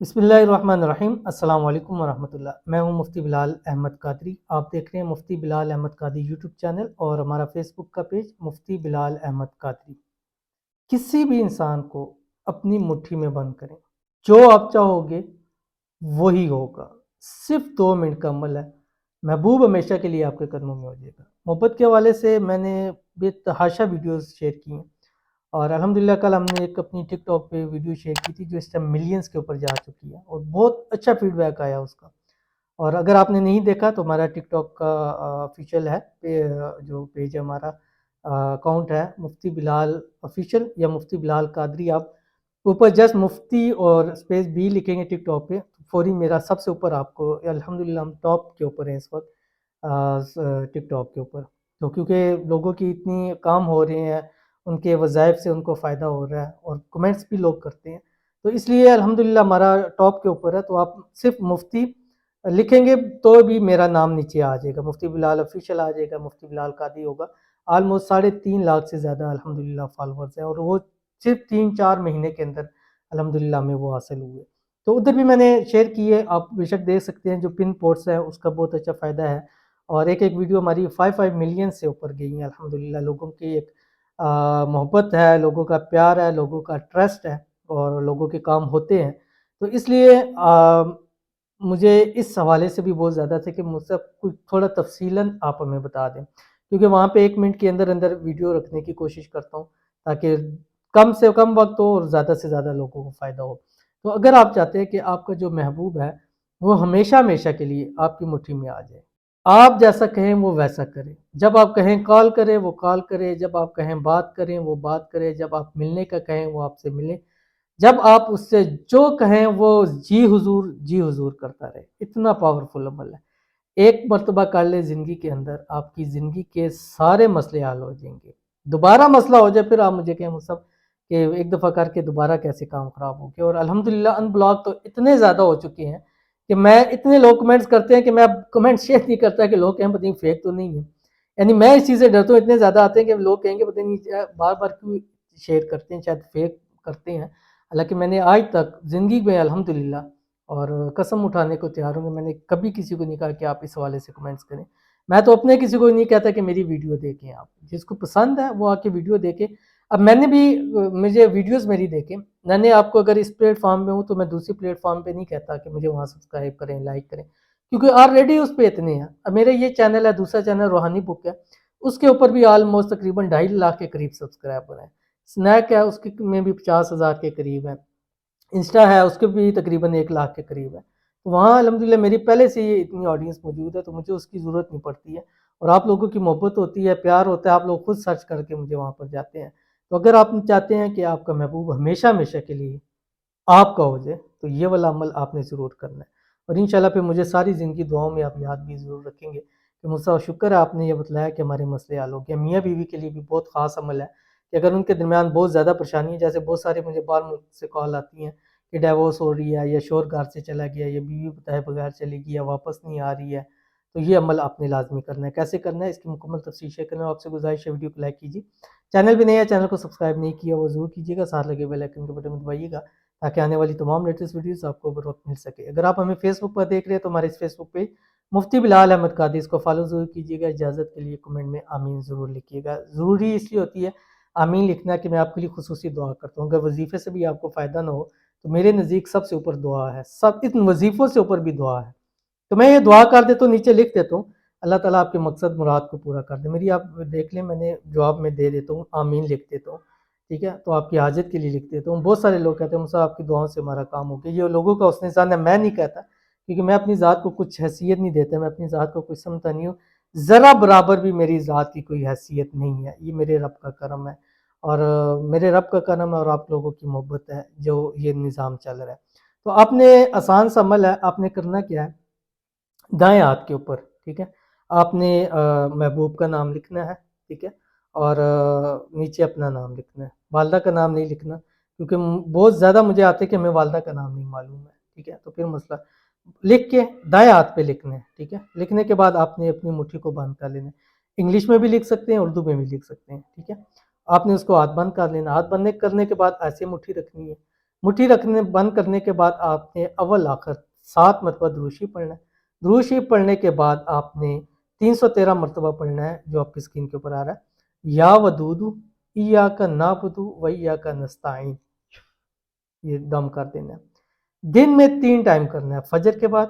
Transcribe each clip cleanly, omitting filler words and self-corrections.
बिस्मिल्लाहिर्रहमानिर्रहीम। अस्सलाम वालेकुम वरहमतुल्लाह। मैं हूं मुफ्ती बिलाल अहमद कादरी। आप देख रहे हैं मुफ्ती बिलाल अहमद कादरी यूट्यूब चैनल और हमारा फेसबुक का पेज मुफ्ती बिलाल अहमद कादरी। किसी भी इंसान को अपनी मुट्ठी में बंद करें, जो आप चाहोगे वही होगा। सिर्फ 2 मिनट का अमल है, महबूब हमेशा के लिए आपके कदमों में हो जाएगा। मोहब्बत के हवाले से मैंने बेतहाशा वीडियोस शेयर की हैं और अल्हम्दुलिल्लाह कल हमने एक अपनी टिकटॉक पे वीडियो शेयर की थी जो इस टाइम मिलियंस के ऊपर जा चुकी है और बहुत अच्छा फीडबैक आया उसका। और अगर आपने नहीं देखा तो हमारा टिकटॉक का ऑफिशियल है जो पेज है हमारा, अकाउंट है मुफ्ती बिलाल ऑफिशियल या मुफ्ती बिलाल कादरी। आप ऊपर जस्ट मुफ्ती और स्पेस बी लिखेंगे टिकटॉक पे तो फौरी मेरा सबसे ऊपर आपको, अल्हम्दुलिल्लाह हम टॉप के ऊपर हैं इस वक्त टिकटॉक के ऊपर। तो क्योंकि लोगों की इतनी काम हो रहे हैं, उनके वज़ाइफ से उनको फ़ायदा हो रहा है और कमेंट्स भी लोग करते हैं, तो इसलिए अल्हम्दुलिल्लाह हमारा टॉप के ऊपर है। तो आप सिर्फ मुफ्ती लिखेंगे तो भी मेरा नाम नीचे आ जाएगा, मुफ्ती बिलाल ऑफिशियल आ जाएगा, मुफ्ती बिलाल कादी होगा। ऑलमोस्ट 3.5 लाख से ज़्यादा अल्हम्दुलिल्लाह फॉलोअर्स हैं और वो सिर्फ 3-4 महीने के अंदर अल्हम्दुलिल्लाह में वो हासिल हुए। तो उधर भी मैंने शेयर की है, आप बेशक देख सकते हैं। जो पिन पोस्ट है उसका बहुत अच्छा फ़ायदा है और एक एक वीडियो हमारी 5 मिलियन से ऊपर गई है अल्हम्दुलिल्लाह। लोगों की एक मोहब्बत है, लोगों का प्यार है, लोगों का ट्रस्ट है और लोगों के काम होते हैं। तो इसलिए मुझे इस हवाले से भी बहुत ज़्यादा थे कि मुझसे कुछ थोड़ा तफ़सीलन आप हमें बता दें, क्योंकि वहाँ पे 1 मिनट के अंदर अंदर वीडियो रखने की कोशिश करता हूँ ताकि कम से कम वक्त हो और ज़्यादा से ज़्यादा लोगों को फ़ायदा हो। तो अगर आप चाहते हैं कि आपका जो महबूब है वो हमेशा हमेशा के लिए आपकी मुट्ठी में आ जाए, आप जैसा कहें वो वैसा करे। जब आप कहें कॉल करे वो कॉल करे, जब आप कहें बात करें वो बात करे, जब आप मिलने का कहें वो आपसे मिले, जब आप उससे जो कहें वो जी हुजूर करता रहे। इतना पावरफुल अमल है। एक मर्तबा कर ले ज़िंदगी के अंदर, आपकी ज़िंदगी के सारे मसले हल हो जाएंगे। दोबारा मसला हो जाए फिर आप मुझे कहें मुझसे कि एक दफ़ा करके दोबारा कैसे काम ख़राब हो गया। और अल्हम्दुलिल्लाह अनब्लॉक तो इतने ज़्यादा हो चुके हैं कि मैं, इतने लोग कमेंट्स करते हैं कि मैं अब कमेंट शेयर नहीं करता कि लोग कहें पता नहीं फेक तो नहीं है। यानी मैं इस चीज़ से डरता हूँ, इतने ज़्यादा आते हैं कि लोग कहेंगे पता नहीं बार बार क्यों शेयर करते हैं, शायद फेक करते हैं। हालांकि मैंने आज तक ज़िंदगी में अल्हम्दुलिल्लाह और कसम उठाने को तैयार हूँ, मैंने कभी किसी को नहीं कहा कि आप इस हवाले से कमेंट्स करें। मैं तो अपने किसी को नहीं कहता कि मेरी वीडियो देखें। आप जिसको पसंद है वो आके वीडियो देखे। अब मैंने भी मुझे वीडियोस मेरी देखें, मैंने आपको अगर इस प्लेटफॉर्म में हूँ तो मैं दूसरी प्लेटफॉर्म पे नहीं कहता कि मुझे वहाँ सब्सक्राइब करें, लाइक करें, क्योंकि ऑलरेडी उस पर इतने हैं। अब मेरा ये चैनल है, दूसरा चैनल रूहानी बुक है, उसके ऊपर भी ऑलमोस्ट तकरीबन 2.5 लाख के करीब सब्सक्राइबर हैं। स्नैक है उसके में भी 50,000 के करीब है, इंस्टा है उसके भी तकरीबन 1 लाख के करीब है। तो वहाँ अल्हम्दुलिल्लाह मेरी पहले से ही इतनी ऑडियंस मौजूद है, तो मुझे उसकी ज़रूरत नहीं पड़ती है। और आप लोगों की मोहब्बत होती है, प्यार होता है, आप लोग खुद सर्च करके मुझे वहाँ पर जाते हैं। तो अगर आप चाहते हैं कि आपका महबूब हमेशा हमेशा के लिए आपका हो जाए तो ये वाला अमल आपने ज़रूर करना है। और इंशाल्लाह फिर मुझे सारी ज़िंदगी दुआओं में आप याद भी ज़रूर रखेंगे कि मुझसे शुक्र है आपने ये बतलाया कि हमारे मसले हल हो गए। मियाँ बीवी के लिए भी बहुत ख़ास अमल है कि अगर उनके दरमियान बहुत ज़्यादा परेशानी है, जैसे बहुत सारे मुझे बाहर मुल्क से कॉल आती हैं कि डिवोर्स हो रही है या शौहर घर से चला गया या बीवी बताए बगैर चली गई या वापस नहीं आ रही है, तो ये अमल आपने लाजमी करना है। कैसे करना है इसकी मुकम्मल तफसील शेयर करना है। आपसे गुजारिश है वीडियो को लाइक कीजिए, चैनल भी नहीं है चैनल को सब्सक्राइब नहीं किया वो ज़रूर कीजिएगा, साथ लगे बेल आइकन के बटन को दबाइएगा ताकि आने वाली तमाम लेटेस्ट वीडियोस आपको बर वक्त मिल सके। अगर आप हमें फेसबुक पर देख रहे हैं तो हमारे इस फेसबुक पेज मुफ्ती बिलाल अहमद कादी, इसको फॉलो ज़रूर कीजिएगा। इजाज़त के लिए कमेंट में आमीन ज़रूर लिखिएगा। ज़रूरी इसलिए होती है आमीन लिखना कि मैं आपके लिए खुसूसी दुआ करता हूँ। अगर वजीफ़े से भी आपको फ़ायदा ना हो तो मेरे नज़दीक सबसे ऊपर दुआ है, सब इन वजीफ़ों से ऊपर भी दुआ है। तो मैं ये दुआ कर देता हूँ, नीचे लिख देता हूँ, अल्लाह ताला आपके मकसद मुराद को पूरा कर दे। मेरी आप देख लें, मैंने जवाब में दे देता हूँ, आमीन लिख देता हूँ, ठीक है। तो आपकी हाजत के लिए लिख देता हूँ। बहुत सारे लोग कहते हैं मुझसे आपकी दुआओं से हमारा काम हो गया। ये लोगों का हुस्न ज़ान है, मैं नहीं कहता, क्योंकि मैं अपनी ज़ात को कुछ हैसियत नहीं देता, मैं अपनी ज़ात को कुछ समझता नहीं हूँ। ज़रा बराबर भी मेरी ज़ात की कोई हैसियत नहीं है, ये मेरे रब का करम है। और मेरे रब का करम है और आप लोगों की मोहब्बत है जो ये निज़ाम चल रहा है। तो आपने आसान सा अमल है, आपने करना क्या है, दाएँ हाथ के ऊपर, ठीक है, आपने महबूब का नाम लिखना है, ठीक है, और नीचे अपना नाम लिखना है। वालदा का नाम नहीं लिखना, क्योंकि बहुत ज़्यादा मुझे आते हैं कि हमें वालदा का नाम नहीं मालूम है, ठीक है, तो फिर मसला लिख के दाएँ हाथ पे लिखना है, ठीक है। लिखने के बाद आपने अपनी मुट्ठी को बंद कर लेना है। इंग्लिश में भी लिख सकते हैं, उर्दू में भी लिख सकते हैं, ठीक है। आपने उसको हाथ बंद कर लेना। हाथ बंद करने के बाद ऐसे मुट्ठी रखनी है। مٹھی رکھنے بند کرنے کے بعد آپ نے اول آخر 7 مرتبہ درود شریف پڑھنا ہے۔ درود شریف پڑھنے کے بعد آپ نے 313 مرتبہ پڑھنا ہے جو آپ کی اسکرین کے اوپر آ رہا ہے، یا ودود ایاک نعبد و ایاک نستعین، یہ دم کر دینا ہے۔ دن میں 3 ٹائم کرنا ہے، فجر کے بعد،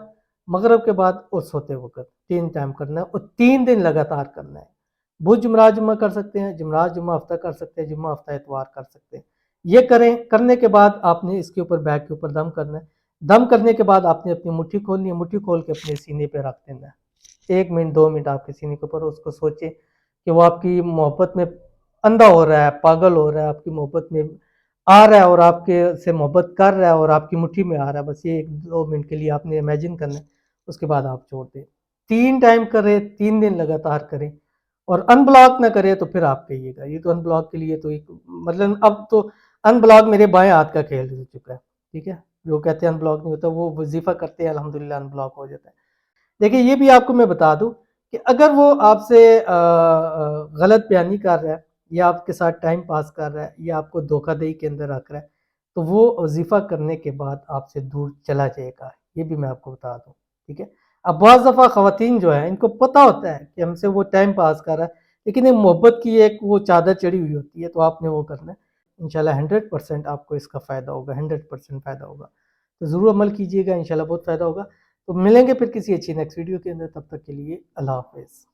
مغرب کے بعد اور سوتے وقت 3 ٹائم کرنا ہے، اور 3 دن لگاتار کرنا ہے۔ بدھ جمعرات جمعہ کر سکتے ہیں، جمعرات جمعہ ہفتہ کر سکتے ہیں، جمعہ ہفتہ اتوار کر سکتے ہیں۔ یہ کریں، کرنے کے بعد آپ نے اس کے اوپر بیک کے اوپر دم کرنا ہے۔ دم کرنے کے بعد آپ نے اپنی مٹھی کھولنی ہے، مٹھی کھول کے اپنے سینے پہ رکھ دینا ہے۔ 1 منٹ 2 منٹ آپ کے سینے کے اوپر اس کو سوچیں کہ وہ آپ کی محبت میں اندھا ہو رہا ہے، پاگل ہو رہا ہے، آپ کی محبت میں آ رہا ہے اور آپ کے سے محبت کر رہا ہے اور آپ کی مٹھی میں آ رہا ہے۔ بس یہ 1-2 منٹ کے لیے آپ نے امیجن کرنا ہے، اس کے بعد آپ چھوڑ دیں۔ 3 ٹائم کریں، 3 دن لگاتار کریں، اور ان بلاک نہ کرے تو پھر آپ کہیے گا۔ یہ تو ان بلاک کے لیے تو ایک مطلب اب تو ان بلاک میرے بائیں ہاتھ کا کھیل ہو چکا ہے، ٹھیک ہے۔ جو کہتے ہیں ان بلاک نہیں ہوتا، وہ وظیفہ کرتے ہیں الحمدللہ ان بلاک ہو جاتا ہے۔ دیکھیں یہ بھی آپ کو میں بتا دوں کہ اگر وہ آپ سے غلط بیانی کر رہا ہے، یا آپ کے ساتھ ٹائم پاس کر رہا ہے، یا آپ کو دھوکہ دہی کے اندر رکھ رہا ہے، تو وہ وظیفہ کرنے کے بعد آپ سے دور چلا جائے گا، یہ بھی میں آپ کو بتا دوں، ٹھیک ہے۔ اب بعض دفعہ خواتین جو ہیں ان کو پتہ ہوتا ہے کہ ہم سے وہ ٹائم پاس کر رہا ہے، لیکن ایک محبت کی ایک وہ چادر چڑھی ہوئی ہوتی ہے، تو آپ نے وہ کرنا ہے۔ انشاءاللہ 100% آپ کو اس کا فائدہ ہوگا، 100% فائدہ ہوگا، تو ضرور عمل کیجیے گا، انشاءاللہ بہت فائدہ ہوگا۔ تو ملیں گے پھر کسی اچھی نیکسٹ ویڈیو کے اندر، تب تک کے لیے اللہ حافظ۔